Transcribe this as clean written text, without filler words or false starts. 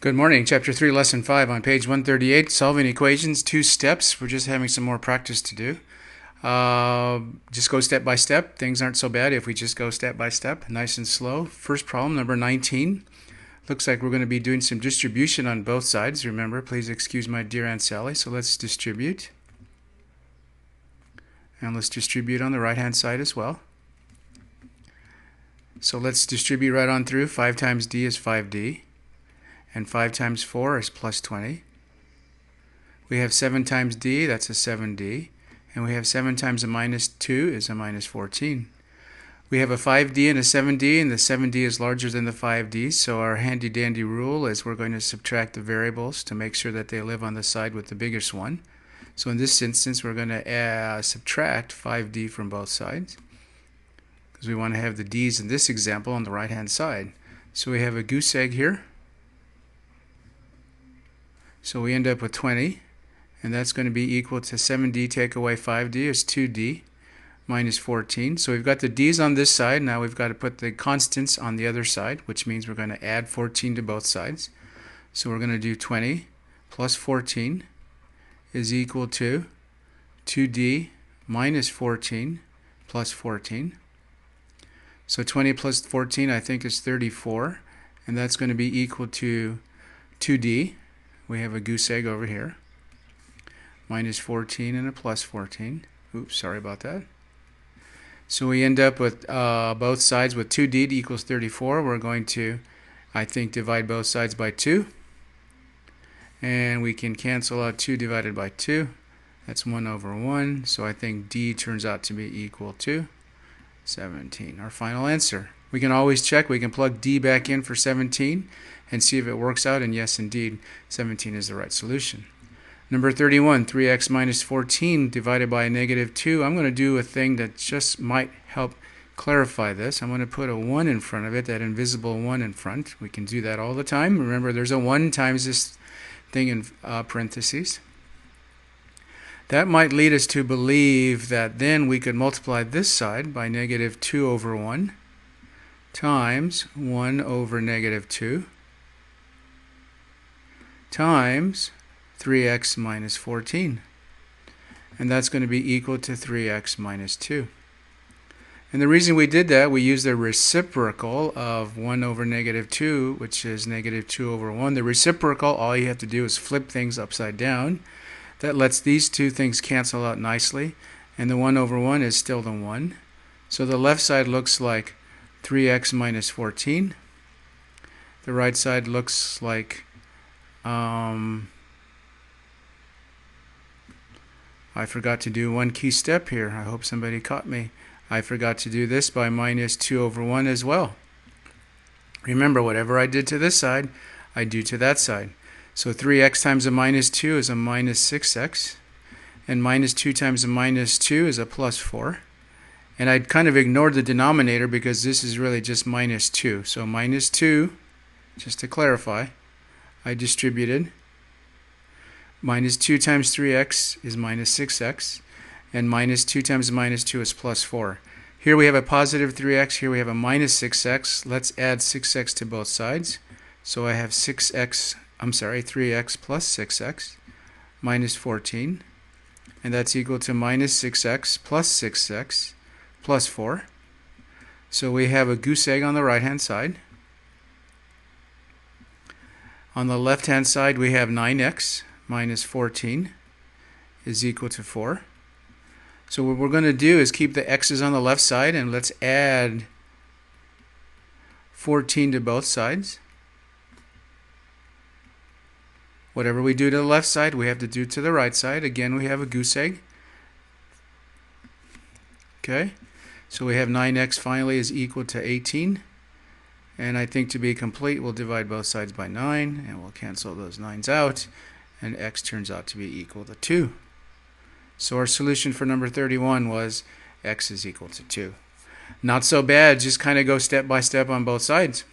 Good morning. Chapter 3, Lesson 5 on page 138, solving equations, 2 steps. We're just having some more practice to do. Just go step by step. Things aren't so bad if we just go step by step, nice and slow. First problem, number 19. Looks like we're going to be doing some distribution on both sides. Remember, please excuse my dear Aunt Sally. So let's distribute. And let's distribute on the right-hand side as well. So let's distribute right on through. 5 times d is 5d. And 5 times 4 is plus 20. We have 7 times d, that's a 7d. And we have 7 times a minus 2 is a minus 14. We have a 5d and a 7d, and the 7d is larger than the 5d, so our handy-dandy rule is we're going to subtract the variables to make sure that they live on the side with the biggest one. So in this instance, we're going to subtract 5d from both sides, because we want to have the d's in this example on the right-hand side. So we have a goose egg here. So we end up with 20, and that's going to be equal to 7d take away 5d is 2d minus 14. So we've got the d's on this side. Now we've got to put the constants on the other side, which means we're going to add 14 to both sides. So we're going to do 20 plus 14 is equal to 2d minus 14 plus 14. So 20 plus 14 I think is 34, and that's going to be equal to 2d. We have a goose egg over here, minus 14 and a plus 14. Oops, sorry about that. So we end up with both sides with 2d equals 34. We're going to, I think, divide both sides by 2. And we can cancel out 2 divided by 2. That's 1 over 1. So I think d turns out to be equal to 17. Our final answer. We can always check. We can plug d back in for 17 and see if it works out, and yes, indeed, 17 is the right solution. Number 31, 3x minus 14 divided by a negative 2. I'm going to do a thing that just might help clarify this. I'm going to put a 1 in front of it, that invisible 1 in front. We can do that all the time. Remember, there's a 1 times this thing in parentheses. That might lead us to believe that then we could multiply this side by negative 2 over 1 times 1 over negative 2 times 3x minus 14. And that's going to be equal to 3x minus 2. And the reason we did that, we used the reciprocal of 1 over negative 2, which is negative 2 over 1. The reciprocal, all you have to do is flip things upside down. That lets these two things cancel out nicely. And the 1 over 1 is still the 1. So the left side looks like 3x minus 14. The right side looks like I forgot to do one key step here. I hope somebody caught me. I forgot to do this by minus 2 over 1 as well. Remember, whatever I did to this side, I do to that side. So 3x times a minus 2 is a minus 6x. And minus 2 times a minus 2 is a plus 4. And I'd kind of ignored the denominator because this is really just minus 2. So minus 2, just to clarify, I distributed. Minus 2 times 3x is minus 6x. And minus 2 times minus 2 is plus 4. Here we have a positive 3x. Here we have a minus 6x. Let's add 6x to both sides. So I have 3x plus 6x minus 14. And that's equal to minus 6x plus 6x plus 4. So we have a goose egg on the right-hand side. On the left-hand side, we have 9x minus 14 is equal to 4. So what we're going to do is keep the x's on the left side, and let's add 14 to both sides. Whatever we do to the left side, we have to do to the right side. Again, we have a goose egg. Okay, so we have 9x finally is equal to 18. And I think to be complete, we'll divide both sides by 9, and we'll cancel those 9's out, and x turns out to be equal to 2. So our solution for number 31 was x is equal to 2. Not so bad, just kind of go step by step on both sides.